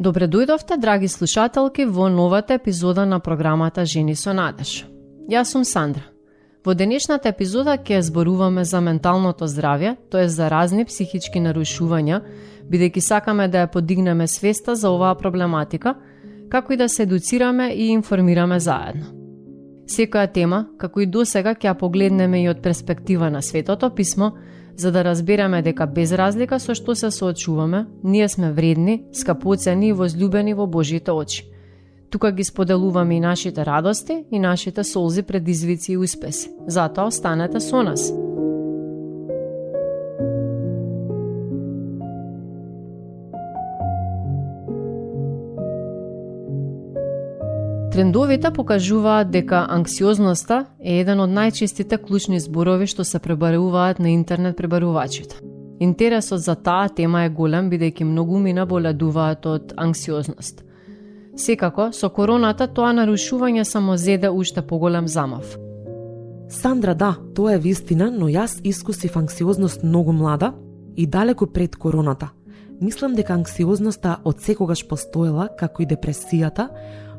Добре дојдовте, драги слушателки, во новата епизода на програмата Жени со надеж. Јас сум Сандра. Во денешната епизода ќе зборуваме за менталното здравје, тоа за разни психички нарушувања, бидејќи сакаме да ја подигнеме свеста за оваа проблематика, како и да се едуцираме и информираме заедно. Секоја тема, како и досега, ќе ја погледнеме и од перспектива на Светото писмо, за да разбереме дека без разлика со што се соочуваме, ние сме вредни, скапоцени и возлюбени во Божите очи. Тука ги споделуваме и нашите радости и нашите солзи, предизвици и успеси. Затоа останете со нас. Трендовите покажуваат дека анксиозноста е еден од најчестите клучни зборови што се пребаруваат на интернет пребарувачите. Интересот за таа тема е голем, бидејќи многу мина боледуваат од анксиозност. Секако, со короната тоа нарушување само зеде уште поголем замав. Сандра, да, тоа е вистина, но јас искусив анксиозност многу млада и далеку пред короната. Мислам дека анксиозноста од секогаш постоела, како и депресијата,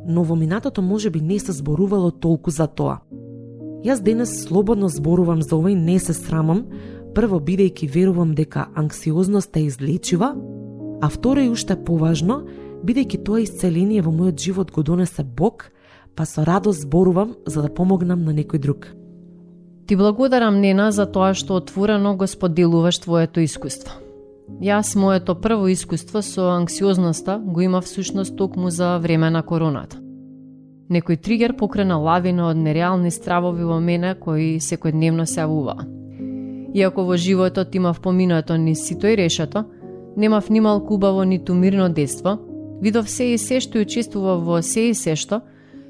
но во минатото можеби не се зборувало толку за тоа. Јас денес слободно зборувам за ова и не се срамам, прво бидејќи верувам дека анксиозноста е излечива, а второ и уште поважно, бидејќи тоа исцеление во мојот живот го донесе Бог, па со радост зборувам за да помогнам на некој друг. Ти благодарам, Нена, за тоа што отворено го споделуваш твоето искуство. Јас моето прво искуство со анксиозноста го имав всушност токму за време на короната. Некој тригер покрена лавина од нереални стравови во мене кои секојдневно се јавуваа. Иако во животот имав поминато низ сито и решето, немав ни малку убаво ниту мирно детство, видов се и се што учествував во се и се што,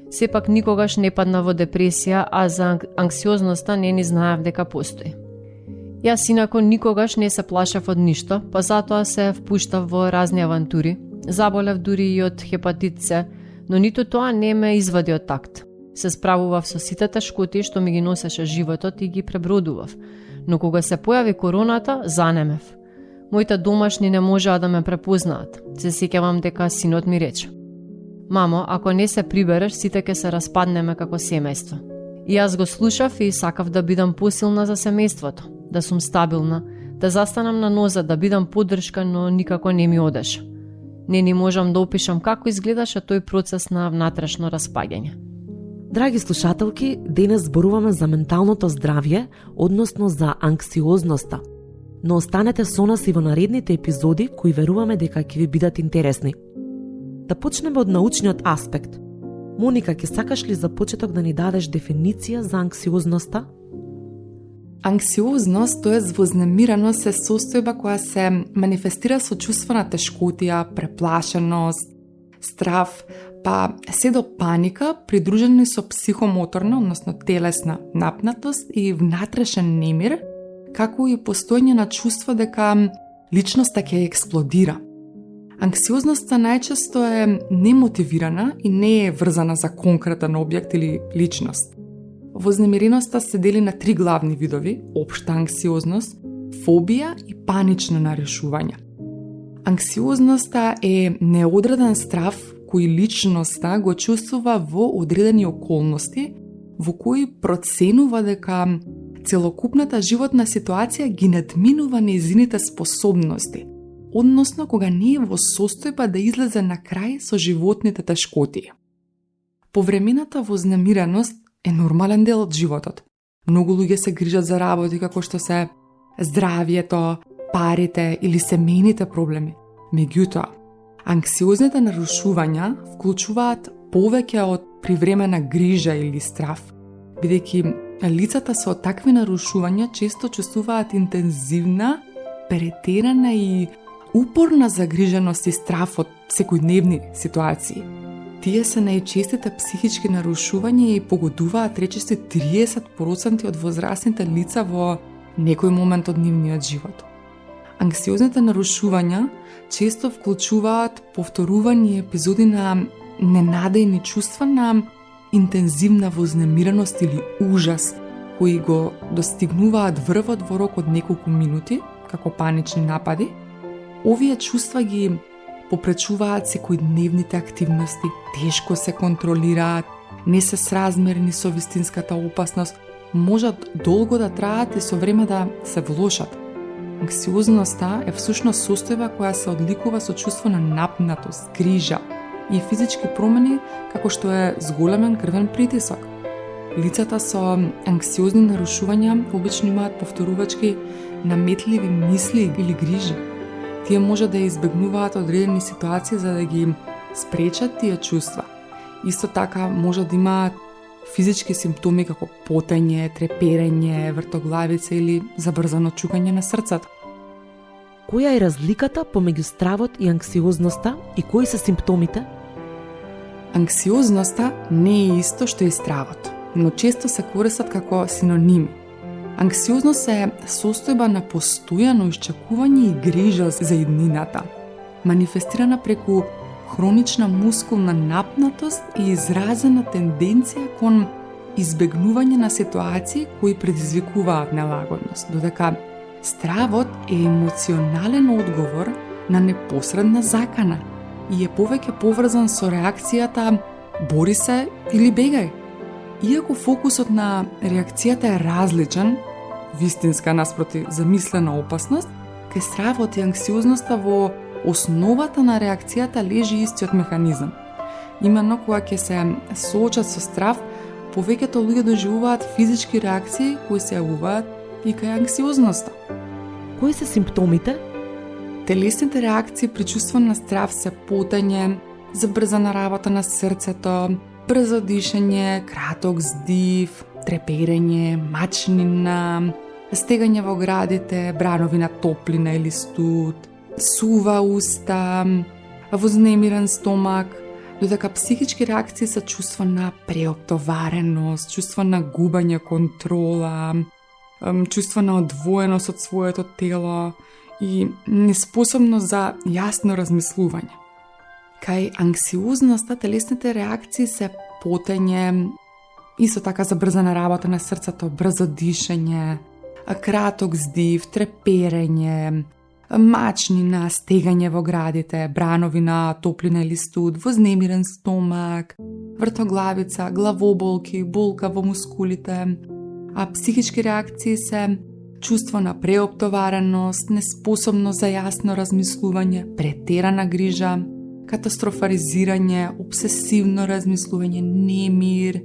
сепак никогаш не падна во депресија, а за анксиозноста не ни знаев дека постои. Јас инако никогаш не се плашав од ништо, па затоа се впуштав во разни авантури. Заболев дури и од хепатит С, но ниту тоа не ме извади од такт. Се справував со сите тешкоти што ми ги носеше животот и ги пребродував. Но кога се појави короната, занемев. Моите домашни не можеа да ме препознаат. Се сеќавам дека синот ми рече: "Мамо, ако не се прибереш, сите ќе се распаднеме како семејство." И јас го слушав и сакав да бидам посилна за семејството, да сум стабилна, да застанам на ноза, да бидам поддршка, но никако не ми одеше. Не ни можам да опишам како изгледаше тој процес на внатрешно распаѓање. Драги слушателки, денес зборуваме за менталното здравје, односно за анксиозноста. Но останете со нас и во наредните епизоди кои веруваме дека ќе ви бидат интересни. Да почнеме од научниот аспект. Моника, ќе сакаш ли за почеток да ни дадеш дефиниција за анксиозноста? Анксиозност, тоест вознемираност, е состојба која се манифестира со чувство на тешкотија, преплашеност, страв, па се до паника, придружени со психомоторна, односно телесна напнатост и внатрешен немир, како и постојање на чувство дека личноста ќе експлодира. Анксиозноста најчесто е немотивирана и не е врзана за конкретен објект или личност. Вознемиреноста се дели на три главни видови: општа анксиозност, фобија и панично нарешување. Анксиозноста е неодреден страв кој личноста го чувствува во одредени околности, во кои проценува дека целокупната животна ситуација ги надминува нејзините способности, односно кога не е во состојба да излезе на крај со животните тешкоти. Повремената вознемиреност е нормален дел од животот. Многу луѓе се грижат за работи како што се здравјето, парите или семејните проблеми. Меѓутоа, анксиозните нарушувања вклучуваат повеќе од привремена грижа или страв, бидејќи лицата со такви нарушувања често чувствуваат интензивна, претерана и упорна загриженост и страв од секојдневни ситуации. Тие се најчестите психички нарушувања и погодуваат речиси 30% од возрастните лица во некој момент од нивниот живот. Анксиозните нарушувања често вклучуваат повторување епизоди на ненадејни чувства на интензивна вознемиреност или ужас, кои го достигнуваат врвот во рок од неколку минути, како панични напади. Овие чувства ги попречуваат секојдневните активности, тешко се контролираат, не се сразмерни со вистинската опасност, можат долго да траат и со време да се влошат. Анксиозноста е всушност состојба која се одликува со чувство на напнатост, грижа и физички промени, како што е зголемен крвен притисок. Лицата со анксиозни нарушувања обично имаат повторувачки наметливи мисли или грижи. Тие може да избегнуваат одредени ситуации за да ги спречат тие чувства. Исто така може да имаат физички симптоми како потење, треперење, вртоглавица или забрзано чукање на срцето. Која е разликата помеѓу стравот и анксиозноста и кои се симптомите? Анксиозноста не е исто што и стравот, но често се користат како синоними. Анксиозност е состојба на постојано исчекување и грижа за иднината, манифестирана преку хронична мускулна напнатост и изразена тенденција кон избегнување на ситуации кои предизвикуваат нелагодност, додека стравот е емоционален одговор на непосредна закана и е повеќе поврзан со реакцијата бори се или бегај. Иако фокусот на реакцијата е различен, вистинска наспроти замислена опасност, кај стравот и анксиозноста во основата на реакцијата лежи истиот механизам. Именно кога ќе се соочат со страв, повеќето луѓе доживуваат физички реакции кои се јавуваат и кај анксиозноста. Кои се симптомите? Телесните реакции при чувство на страв се потење, забрзана работа на срцето, брзо дишење, краток здив, треперење, мачнина, стегање во градите, бранови на топлина или студ, сува уста, вознемирен стомак, додека психички реакции се чувство на преоптовареност, чувство на губање контрола, чувство на одвоеност од своето тело и неспособност за јасно размислување. Кај анксиозноста телесните реакции се потење, исто така забрзана работа на срцето, брзо дишење, краток здив, треперење, мачнина, стегање во градите, бранови на топлина или студ, вознемирен стомак, вртоглавица, главоболки, болка во мускулите, а психички реакции се чувство на преоптовареност, неспособност за јасно размислување, претерана грижа, катастрофаризирање, обсесивно размислување, немир,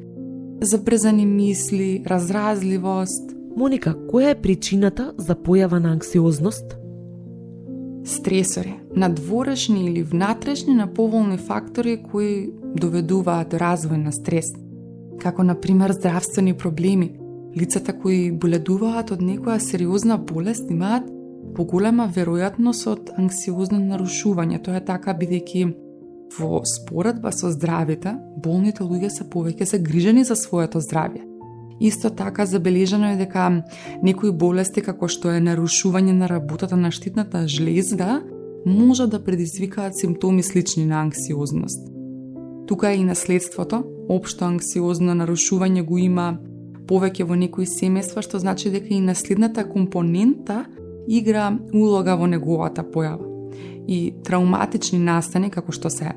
забрзани мисли, разразливост. Моника, која е причината за појава на анксиозност? Стресори, надворешни или внатрешни неповолни фактори кои доведуваат до развој на стрес, како на пример здравствени проблеми. Лицата кои боледуваат од некоја сериозна болест имаат поголема веројатност од анксиозно нарушување. Тоа е така бидејќи во споредба со здравите, болните луѓе се повеќе загрижени за своето здравје. Исто така забележано е дека некои болести како што е нарушување на работата на штитната жлезда може да предизвикаат симптоми слични на анксиозност. Тука е и наследството, општо анксиозно нарушување го има повеќе во некои семејства, што значи дека и наследната компонента игра улога во неговата појава. И трауматични настани, како што се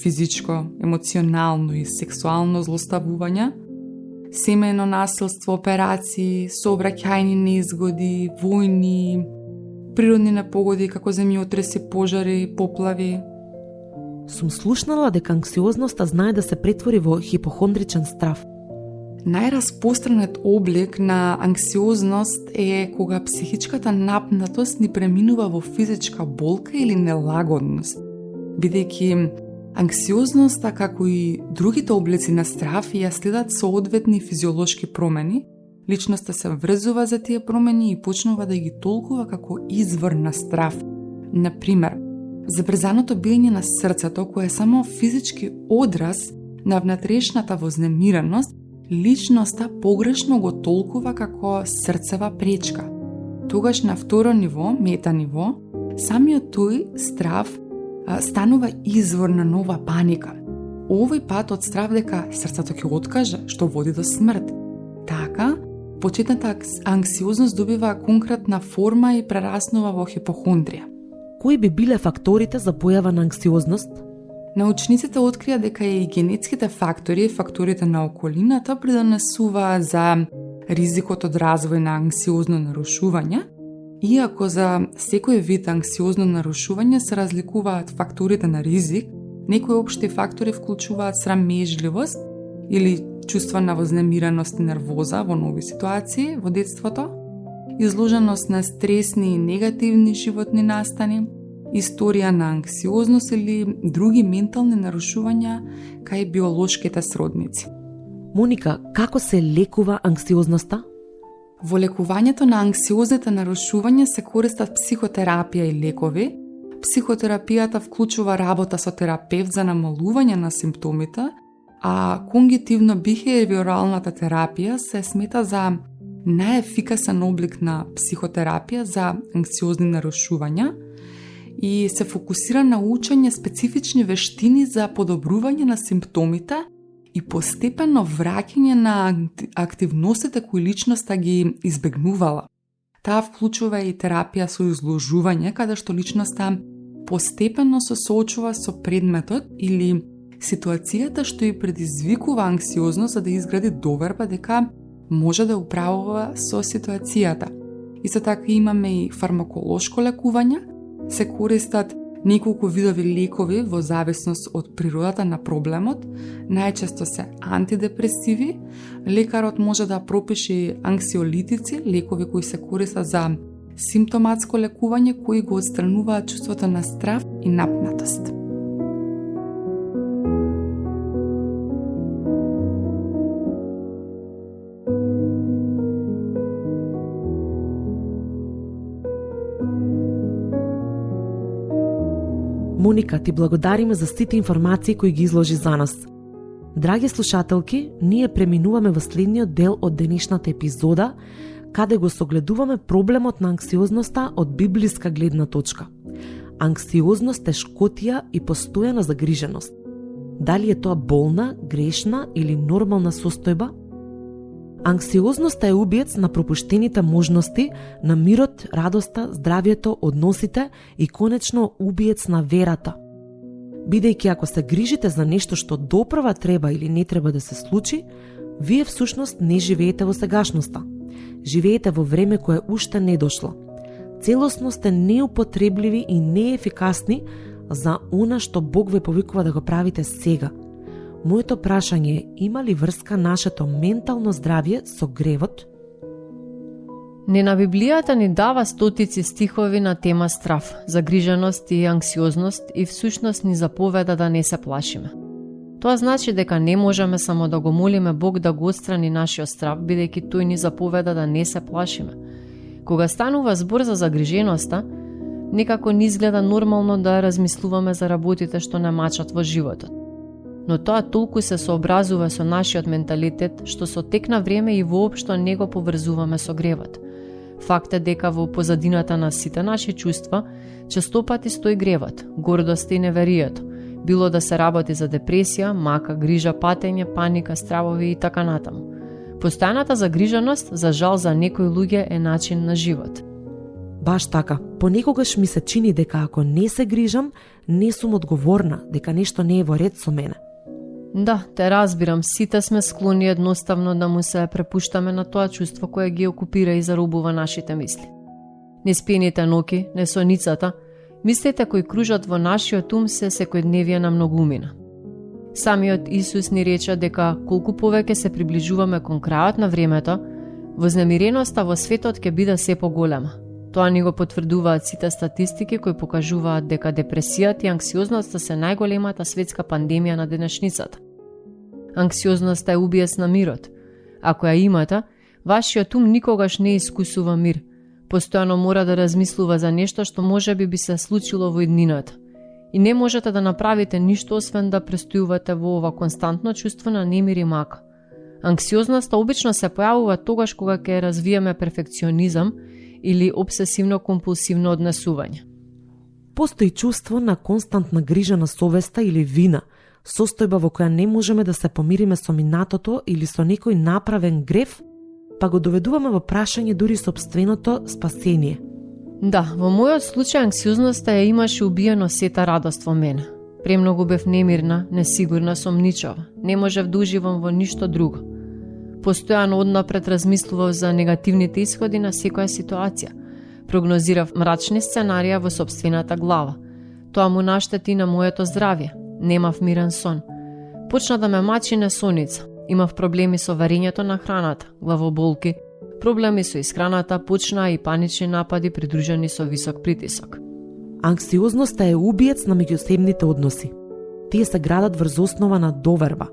физичко, емоционално и сексуално злоставување, семејно насилство, операции, сообраќајни неизгоди, војни, природни непогоди како земјотреси, пожари, поплави. Сум слушнала дека анксиозноста знае да се претвори во хипохондричен страв. Најраспостранет облик на анксиозност е кога психичката напнатост ни преминува во физичка болка или нелагодност, бидејќи анксиозноста, како и другите облици на страв, ја следат соодветни физиолошки промени, личноста се врзува за тие промени и почнува да ги толкува како извор на страв. Например, забрзаното биење на срцето, кое е само физички одраз на внатрешната вознемираност, личноста погрешно го толкува како срцева пречка. Тогаш на второ ниво, метаниво, самиот тој страв станува извор на нова паника. Овој пат од страв дека срцето ќе откаже, што води до смрт. Така, почетната анксиозност добива конкретна форма и прераснува во хипохондрија. Кои би биле факторите за појава на анксиозност? Научниците открија дека и генетските фактори, факторите на околината, придонесуваат за ризикот од развој на анксиозно нарушување, иако за секој вид анксиозно нарушување се разликуваат факторите на ризик, некои општи фактори вклучуваат срамежливост или чувство на вознемиреност и нервоза во нови ситуации во детството, изложеност на стресни и негативни животни настани, историја на анксиозност или други ментални нарушувања кај биолошките сродници. Моника, како се лекува анксиозноста? Во лекувањето на анксиозните нарушувања се користат психотерапија и лекови. Психотерапијата вклучува работа со терапевт за намалување на симптомите, а когнитивно-бихевиоралната терапија се смета за најефикасен облик на психотерапија за анксиозни нарушувања и се фокусира на учење специфични вештини за подобрување на симптомите и постепено враќање на активностите кои личноста ги избегнувала. Таа вклучува и терапија со изложување, каде што личноста постепено се соочува со предметот или ситуацијата што ја предизвикува анксиозност за да изгради доверба дека може да управува со ситуацијата. Исто така имаме и фармаколошко лекување, се користат неколку видови лекови во зависност од природата на проблемот, најчесто се антидепресиви. Лекарот може да пропише анксиолитици, лекови кои се користат за симптоматско лекување, кои го отстрануваат чувството на страв и напнатост. Моника, ти благодариме за сите информации кои ги изложи за нас. Драги слушателки, ние преминуваме во следниот дел од денешната епизода, каде го согледуваме проблемот на анксиозноста од библиска гледна точка. Анксиозност, тешкотија и постојана загриженост. Дали е тоа болна, грешна или нормална состојба? Анксиозноста е убиец на пропуштените можности, на мирот, радоста, здравието, односите и конечно убиец на верата. Бидејќи ако се грижите за нешто што доправа треба или не треба да се случи, вие всушност не живеете во сегашноста. Живеете во време кое уште не дошло. Целосно сте неупотребливи и неефикасни за она што Бог ве повикува да го правите сега. Моето прашање е, има ли врска нашето ментално здравје со гревот? Не на Библијата ни дава стотици стихови на тема страв, загриженост и анксиозност и всушност ни заповеда да не се плашиме. Тоа значи дека не можеме само да го молиме Бог да го отстрани нашиот страв, бидејќи тој ни заповеда да не се плашиме. Кога станува збор за загриженоста, некако ни изгледа нормално да размислуваме за работите што не мачат во животот. Но тоа толку се сообразува со нашиот менталитет, што со тек на време и воопшто не го поврзуваме со гревот. Факт е дека во позадината на сите наши чувства честопати стои гревот, гордоста и неверието, било да се работи за депресија, мака, грижа, патење, паника, стравови и така натаму. Постојаната загриженост, за жал за некои луѓе, е начин на живот. Баш така, понекогаш ми се чини дека ако не се грижам, не сум одговорна, дека нешто не е во ред со мене. Да, те разбирам, сите сме склони едноставно да му се препуштаме на тоа чувство кое ги окупира и заробува нашите мисли. Неспените ноки, несоницата, мислите кои кружат во нашиот ум се секојдневие на многумина. Самиот Исус ни рече дека колку повеќе се приближуваме кон крајот на времето, вознемиреноста во светот ќе биде се поголема. Тоа ни го потврдуваат сите статистики кои покажуваат дека депресијата и анксиозноста се најголемата светска пандемија на денешницата. Анксиозноста е убиец на мирот. Ако ја имате, вашиот ум никогаш не искусува мир. Постојано мора да размислува за нешто што можеби би се случило во иднината. И не можете да направите ништо освен да престојувате во ова константно чувство на немир и мака. Анксиозноста обично се појавува тогаш кога ќе развиеме перфекционизам или обсесивно-компулсивно однесување. Постои чувство на константна грижа на совеста или вина, состојба во која не можеме да се помириме со минатото или со некој направен грев, па го доведуваме во прашање дури сопственото спасение. Да, во мојот случај анксиозноста ја имаше убиено сета радост во мене. Премногу бев немирна, несигурна, сомничава. Не можев да уживам во ништо друго. Постојано однапред размислував за негативните исходи на секоја ситуација. Прогнозирав мрачни сценарија во сопствената глава. Тоа му наштети на моето здравје. Немав мирен сон. Почна да ме мачи несоница. Имав проблеми со варењето на храната, главоболки, проблеми со исхраната, почнаа и панични напади придружени со висок притисок. Анксиозноста е убиец на меѓусебните односи. Тие се градат врз основа на доверба.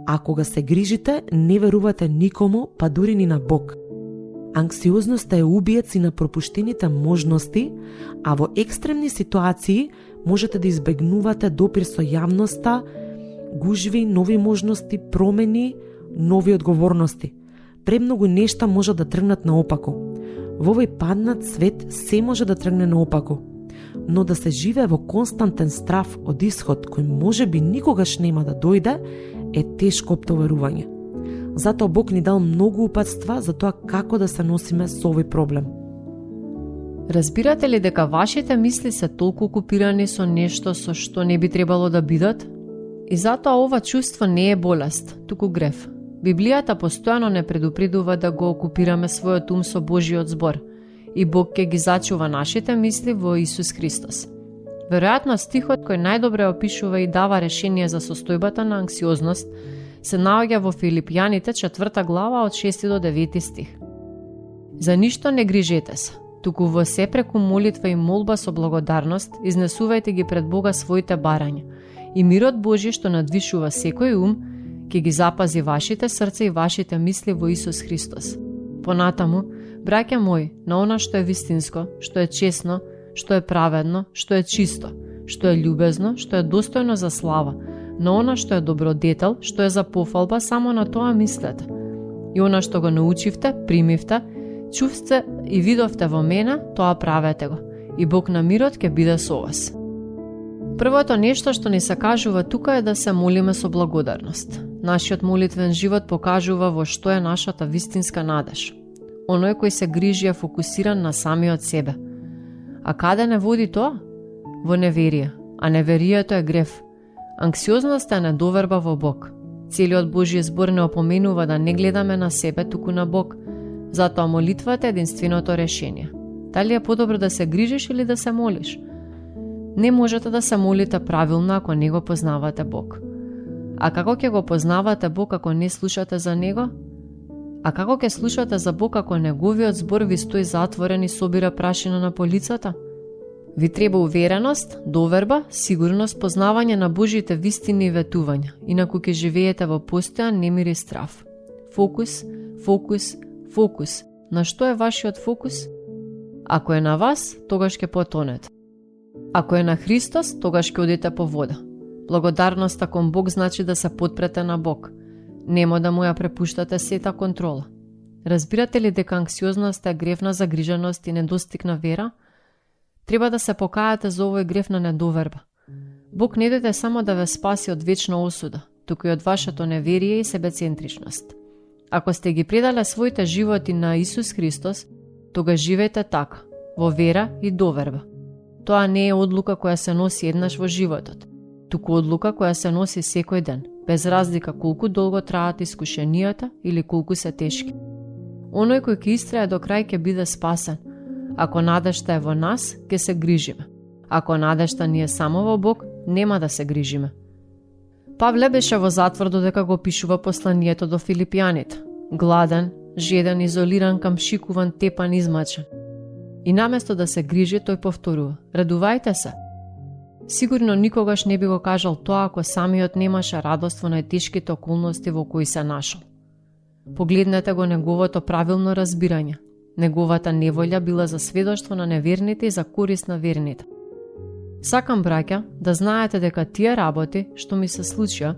А кога се грижите, не верувате никому, па дури ни на Бог. Анксиозноста е убиец и на пропуштените можности, а во екстремни ситуации можете да избегнувате допир со јавноста, гужви, нови можности, промени, нови одговорности. Премногу нешта може да тргнат наопако. Во овој паднат свет се може да тргне наопако. Но да се живее во константен страв од исход кој можеби никогаш нема да дојде, е тешко оптоварување. Затоа Бог ни дал многу упатства за тоа како да се носиме со овој проблем. Разбирате ли дека вашите мисли се толку окупирани со нешто со што не би требало да бидат? И затоа ова чувство не е болест, туку грев. Библијата постојано не предупредува да го окупираме својот ум со Божиот збор и Бог ќе ги зачува нашите мисли во Исус Христос. Веројатно стихот кој најдобре опишува и дава решение за состојбата на анксиозност се наоѓа во Филипјаните 4 глава од 6 до 9 стих. За ништо не грижете се, туку во се преку молитва и молба со благодарност изнесувајте ги пред Бога своите барања и мирот Божи што надвишува секој ум ќе ги запази вашите срца и вашите мисли во Исус Христос. Понатаму, браќа мои, на она што е вистинско, што е честно, што е праведно, што е чисто, што е љубезно, што е достојно за слава, на она што е добродетел, што е за пофалба, само на тоа мислете. И она што го научивте, примивте, чувстве и видовте во мене, тоа правете го. И Бог на мирот ќе биде со вас. Првото нешто што ни се кажува тука е да се молиме со благодарност. Нашиот молитвен живот покажува во што е нашата вистинска надеж. Оној кој се грижи е фокусиран на самиот себе. А каде не води тоа? Во неверие, а неверието е грев. Анксиозноста е недоверба во Бог. Целиот Божји збор не опоменува да не гледаме на себе, туку на Бог. Затоа молитвата е единственото решение. Дали е подобро да се грижиш или да се молиш? Не можете да се молите правилно ако не го познавате Бог. А како ќе го познавате Бог ако не слушате за Него? А како ќе слушате за Бог ако Неговиот збор ви стои затворен и собира прашина на полицата? Ви треба увереност, доверба, сигурност, познавање на Божите вистини и ветувања, инаку ќе живеете во постојан немир и страв. Фокус, фокус, фокус. На што е вашиот фокус? Ако е на вас, тогаш ќе потонете. Ако е на Христос, тогаш ќе одите по вода. Благодарноста кон Бог значи да се потпрете на Бог. Нема да му ја препуштате сета контрола. Разбирате ли дека анксиозноста е грев на загриженост и недостиг на вера? Треба да се покајате за овој грев на недоверба. Бог не дојде само да ве спаси од вечна осуда, туку и од вашето неверие и себецентричност. Ако сте ги предале своите животи на Исус Христос, тога живеете така, во вера и доверба. Тоа не е одлука која се носи еднаш во животот, туку одлука која се носи секој ден, без разлика колку долго траат искушенијата или колку се тешки. Оној кој ќе истрае до крај ќе биде спасен. Ако надежта е во нас, ќе се грижиме. Ако надежта ни е само во Бог, нема да се грижиме. Павле беше во затвор додека го пишува посланието до Филипјаните. Гладен, жеден, изолиран, камшикуван, тепан, измачен. И наместо да се грижи, тој повторува: радувајте се. Сигурно никогаш не би го кажал тоа ако самиот немаше радост во најтешките околности во кои се нашол. Погледнете го неговото правилно разбирање. Неговата неволја била за сведоштво на неверните и за корист на верните. Сакам, браќа, да знаете дека тие работи, што ми се случија,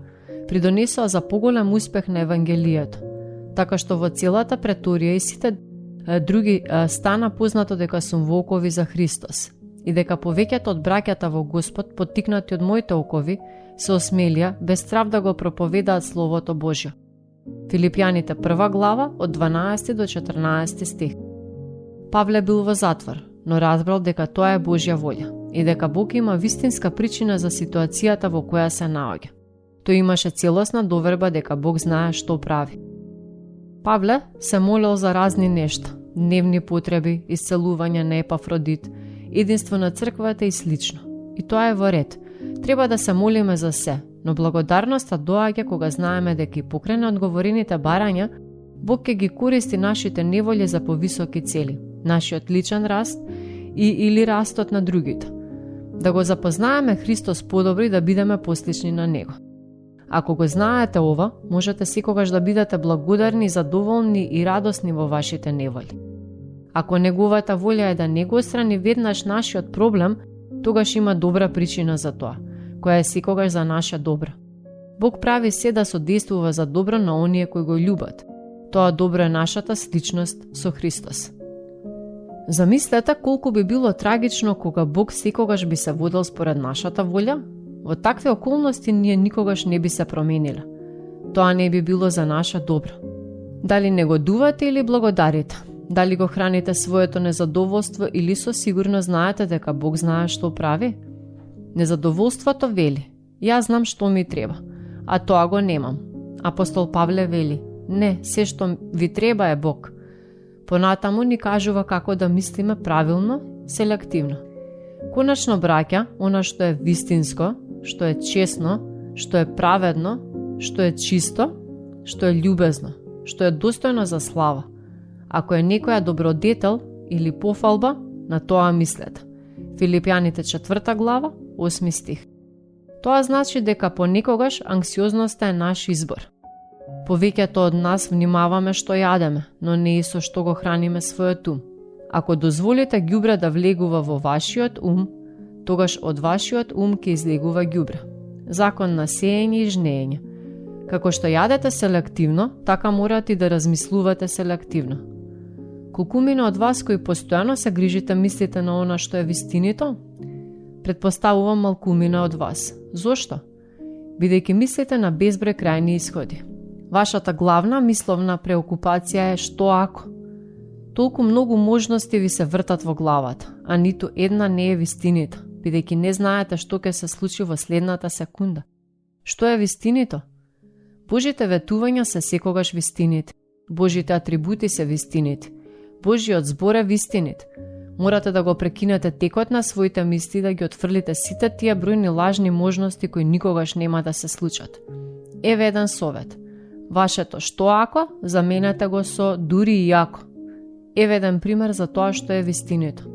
придонесоа за поголем успех на Евангелието, така што во целата преторија и сите други стана познато дека сум во окови за Христос и дека повеќето од браќата во Господ, поттикнати од моите окови, се осмелија без страв да го проповедаат Словото Божјо. Филипјаните 1 глава од 12 до 14 стих. Павле бил во затвор, но разбрал дека тоа е Божја волја и дека Бог има вистинска причина за ситуацијата во која се наоѓа. Тој имаше целосна доверба дека Бог знае што прави. Павле се молел за разни нешта, дневни потреби, исцелување на Епафродит, единство на црквата и слично. И тоа е во ред. Треба да се молиме за се, но благодарноста доаѓа кога знаеме дека и покрај на одговорените барања, Бог ќе ги користи нашите неволји за повисоки цели, нашиот личен раст или растот на другите. Да го запознаеме Христос подобро и да бидеме послични на Него. Ако го знаете ова, можете секогаш да бидете благодарни, задоволни и радосни во вашите неволји. Ако неговата волја е да не го отстрани веднаш нашиот проблем, тогаш има добра причина за тоа, која е секогаш за наша добро. Бог прави се да содействува за добро на оние кои го љубат. Тоа добро е нашата сличност со Христос. Замислете колку би било трагично кога Бог секогаш би се водел според нашата волја. Во такви околности ние никогаш не би се промениле. Тоа не би било за наша добро. Дали негодувате или благодарите? Дали го храните своето незадоволство или со сигурност знаете дека Бог знае што прави? Незадоволството вели: јас знам што ми треба, а тоа го немам. Апостол Павле вели: не, се што ви треба е Бог. Понатаму ни кажува како да мислиме правилно, селективно. Конечно, браќа, она што е вистинско, што е честно, што е праведно, што е чисто, што е љубезно, што е достојно за слава. Ако е некоја добродетел или пофалба, на тоа мислете. Филипјаните 4 глава, 8 стих. Тоа значи дека понекогаш анксиозноста е наш избор. Повеќето од нас внимаваме што јадеме, но не и со што го храниме својот ум. Ако дозволите ѓубре да влегува во вашиот ум, тогаш од вашиот ум ќе излегува ѓубре. Закон на сеење и жнеење. Како што јадете селективно, така морате и да размислувате селективно. Колкумина од вас кои постојано се грижите мислите на она што е вистинито? Предпоставувам малкумина од вас. Зошто? Бидејќи мислите на безброј крајни исходи. Вашата главна мисловна преокупација е што ако. Толку многу можности ви се вртат во главата, а ниту една не е вистинита, бидејќи не знаете што ќе се случи во следната секунда. Што е вистинито? Божите ветувања се секогаш вистините. Божите атрибути се вистините. Божиот збор е вистинит. Морате да го прекинете текот на своите мисли, да ги отфрлите сите тие бројни лажни можности кои никогаш нема да се случат. Еве еден совет. Вашето што ако, заменете го со дури и ако. Еве еден пример за тоа што е вистинито.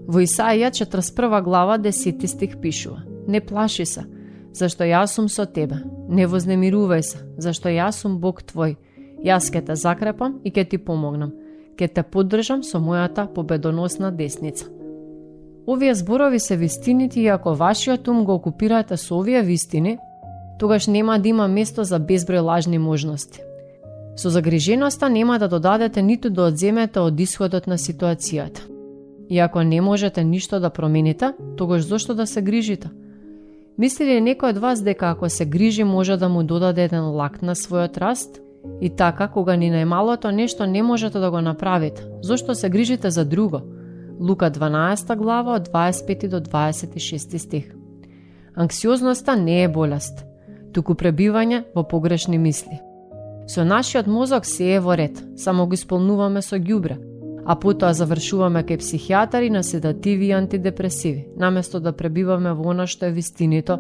Во Исаија 41 глава 10 стих пишува: не плаши се, зашто јас сум со тебе. Не вознемирувај се, зашто јас сум Бог твој. Јас ќе те закрепам и ќе ти помогнам. Ќе те поддржам со мојата победоносна десница. Овие зборови се вистинити и ако вашиот ум го окупирате со овие вистини, тогаш нема да има место за безброј лажни можности. Со загриженоста нема да додадете ниту да одземете од исходот на ситуацијата. И ако не можете ништо да промените, тогаш зошто да се грижите? Мисли ли некој од вас дека ако се грижи може да му додаде еден лак на својот раст? И така, кога ни најмалото нешто не можете да го направите, зошто се грижите за друго? Лука 12 глава од 25 до 26 стих. Анксиозноста не е болест, туку пребивање во погрешни мисли. Со нашиот мозок се е во ред, само го исполнуваме со ѓубре, а потоа завршуваме кај психијатари на седативи и антидепресиви, наместо да пребиваме во она што е вистинито,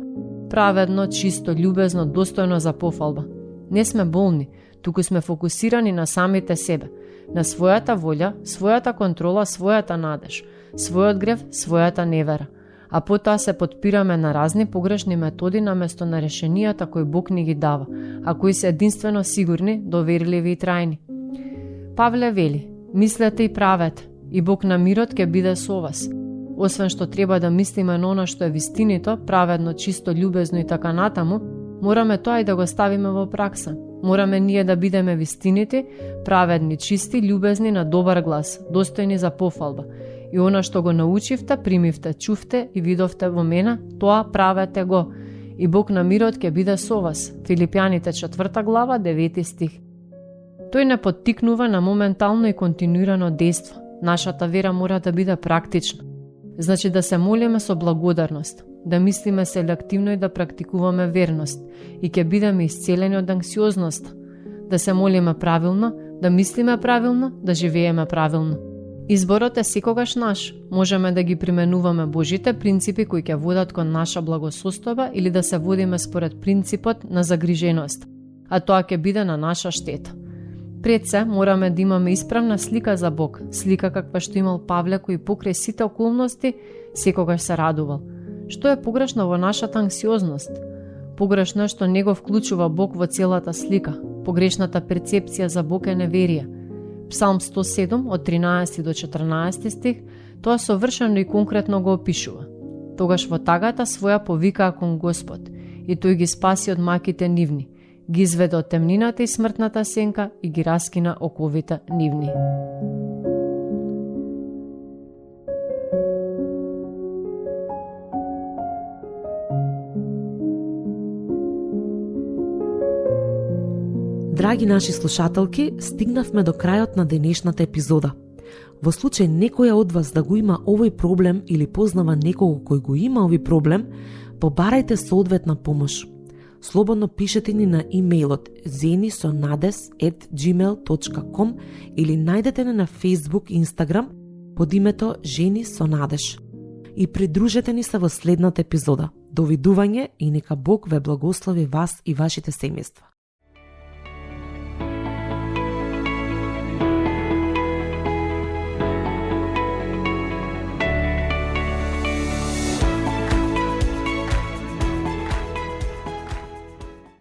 праведно, чисто, љубезно, достојно за пофалба. Не сме болни, туку сме фокусирани на самите себе, на својата волја, својата контрола, својата надеж, својот грев, својата невера, а потоа се потпираме на разни погрешни методи наместо на решенијата кои Бог ни ги дава, а кои се единствено сигурни, доверливи и трајни. Павле вели: мислете и правете, и Бог на мирот ќе биде со вас. Освен што треба да мислиме на она што е вистинито, праведно, чисто, љубезно и така натаму, мораме тоа и да го ставиме во пракса. Мораме ние да бидеме вистините, праведни, чисти, љубезни, на добар глас, достојни за пофалба. И она што го научивте, примивте, чувте и видовте во мене, тоа правете го. И Бог на мирот ќе биде со вас. Филипјаните 4 глава 9 стих. Тој не поттикнува на моментално и континуирано дејство, Нашата вера мора да биде практична. Значи да се молиме со благодарност, да мислиме селективно и да практикуваме верност и ќе бидеме исцелени од анксиозноста. Да се молиме правилно, да мислиме правилно, да живееме правилно. Изборот е секогаш наш. Можеме да ги применуваме Божите принципи кои ќе водат кон наша благосостојба или да се водиме според принципот на загриженост, а тоа ќе биде на наша штета. Пред се, мораме да имаме исправна слика за Бог, слика каква што имал Павле кој покрај сите околности секогаш се радувал. Што е погрешно во нашата анксиозност? Погрешно е што не го вклучува Бог во целата слика. Погрешната перцепција за Бог е неверие. Псалм 107 од 13 до 14 стих, тоа совршено и конкретно го опишува. Тогаш во тагата своја повикаа кон Господ и тој ги спаси од маките нивни, ги изведе од темнината и смртната сенка и ги раскина оковите нивни. Драги наши слушателки, стигнавме до крајот на денешната епизода. Во случај некоја од вас да го има овој проблем или познава некого кој го има овој проблем, побарајте соодветна помош. Слободно пишете ни на имејлот zenisonades@gmail.com или најдете не на Facebook и Instagram под името Жени со надеж. И придружете ни се во следната епизода. Довидување и нека Бог ве благослови вас и вашите семејства.